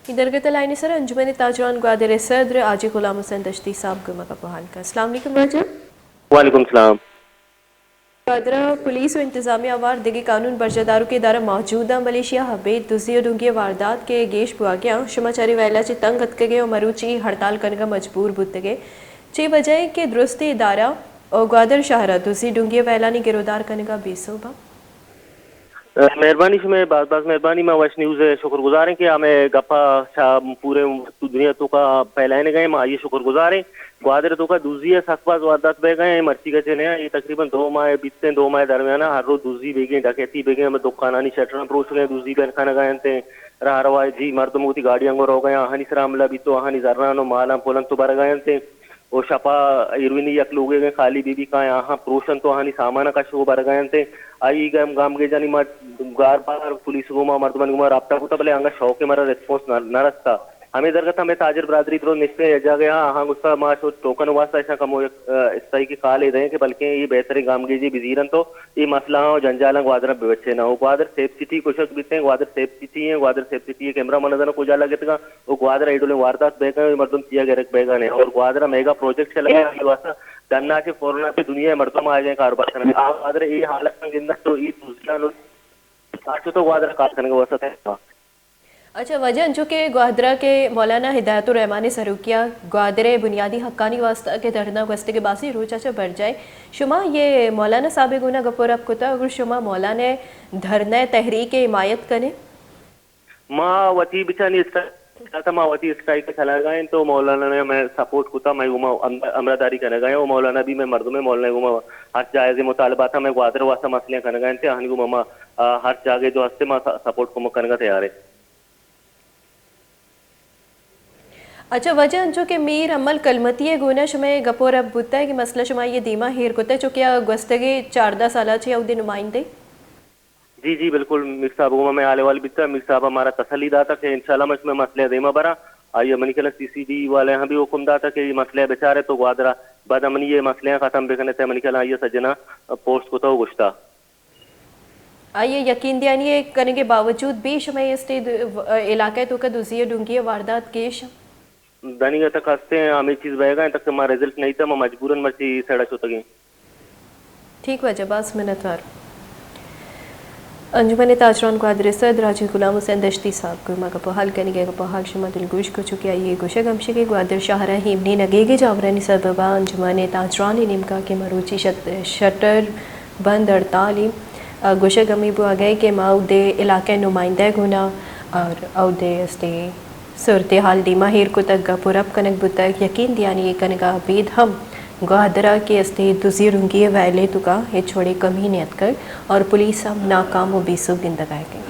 इधर के तलाइनी सर अंजुमन ताजरान ग्वादर सदर आजी गुलाम हुसैन दश्ती साहब गुमा का बहाल का अस्सलाम वालेकुम राजा। वालेकुम सलाम। ग्वादरा पुलिस और इंतजामिया वार दिगी कानून बर्जादारों के दारा मौजूदा मलेशिया हबेत दुजिया डूंगी वारदात के गेश बुआ गया शुमाचारी वैला ची तंग हतके और मरूची हड़ताल करने का मजबूर बुतगे ची वजह के दुरुस्ती इदारा और ग्वादर शहरा दुजी डूंगी वैला ने गिरफ्तार करने का बेसोबा मेहरबानी में बात बात मेहरबानी में वश न्यूज़ शुक्रगुजार हैं कि हमें गप्पा पूरे दुनिया तो का फैलाने गए ये शुक्रगुजार हैं। ग्वादर तो का दूसरी सखबाज वारदात बह गए मर्ची का चने ये तकरीबन 2 माह बीतते 2 माह दरमियान हर रोज दूसरी बेगे डकैती बेगे हमें दुकानानी शटर अप्रोच गए दूसरी बहन खाना गए थे रहा रवा जी मर्द मोती गाड़ियां हो गए हनी सरामला भी तो हनी जर्रा नो माला पोलन तो बर गए थे वो शपा इरविनी यक लोगे गए खाली बीबी का यहाँ प्रोशन तो हानि सामान का शो बर गए थे आई गम गाम गे जानी मत गार बार पुलिस गुमा मर्दमन गुमा राब्ता को तबले आंगा शौक के मरा रिस्पांस न रखता हमें दरगत हमें ताजर बरादरी तो निश्चय जा गया हाँ गुस्सा माश टोकन वास्ता ऐसा कम इस तरह की काल दे कि बल्कि ये बेहतरीन गाम गे जी बिजीरन तो ये मसला और जंजाल ग्वादर बच्चे ना हो ग्वादर सेफ सिटी कुछ बीते ग्वादर सेफ सिटी है ग्वादर सेफ सिटी है कैमरा मनदन को जाला लगेगा वो ग्वादर आइडोले वारदात बेगा मर्दम किया गया बेगा ने और ग्वादर मेगा प्रोजेक्ट चला गया वास्ता दन्ना के फोरना पे दुनिया मर्दम आ जाए कारोबार करने आप ग्वादर ये हालत में जिंदा तो ये दूसरा तो ग्वादर कार करने का वास्ता है। अच्छा वजह जो कि ग्वादरा के मौलाना हिदायतुर रहमान सरूकिया ग्वादरे बुनियादी हक्कानी वास्ता के धरना वस्ते के बासी रोज अच्छा बढ़ जाए शुमा ये मौलाना साबिक गुना गपोर अब कुता अगर शुमा मौलाना धरना तहरीक हिमायत कने माँ वती बिचानी माँ वती स्ट्राइक चला गए तो मौलाना ने मैं सपोर्ट कुता मैं उमा अमरादारी करने गए वो मौलाना भी मैं मर्दों में मौलाना गुमा हर जायज मुतालबा था मैं ग्वादर वास्ता मसले करने गए थे हन गुमा हर जागे जो हस्ते माँ सपोर्ट को करने का तैयार है। अच्छा वजह जो कि मीर अमल कलमती गुना शुमे गपोर अब बुता है कि मसला शुमा ये दीमा हेर कुता जो क्या गस्तगे 4-10 साल छे उदी नुमाइंदे जी जी बिल्कुल मीर साहब गुमा में आले वाले बिता मीर साहब हमारा तसली दाता कि इंशाल्लाह मैं इसमें मसले देमा बरा आइए मनी के सीसीडी वाले यहाँ भी हुक्म दाता कि ये मसले बेचारे तो ग्वादरा बाद अमनी ये मसले खत्म बेखने थे मनी के आइए सजना पोस्ट को तो गुश्ता आइए यकीन दियानी करने के बावजूद भी शुमे इस इलाके तो का दूसरी डूंगी वारदात केश दानी तक हंसते हैं हमें चीज बहेगा तक हमारा रिजल्ट नहीं था मैं मजबूरन मर्ची सड़क होता गई ठीक वजह बस मिनतवार अंजुमन ताजरान ग्वादर सदर राजी गुलाम हुसैन दश्ती साहब गुमा का पहाल करने गए पहाल शुमा दिलगोश को चुके आइए गोशा गमशे के ग्वादर शाहरा हिमनी नगेगे जावरानी सबबा अंजुमन ताजरान निमका के मरूची शटर बंद हड़ताल गोशा गमी बुआ गए कि माउदे इलाके नुमाइंदा गुना और औदे अस्ते सूरत हाल दीमा हेर को तक गपुरब कनक बुतक यकीन दियानी कनका बेद हम ग्वादरा के अस्ते दूसरी रुंगी वैले तुका ये छोड़े कमी नियत कर और पुलिस हम नाकाम व बेसुब गिंदगाए गए।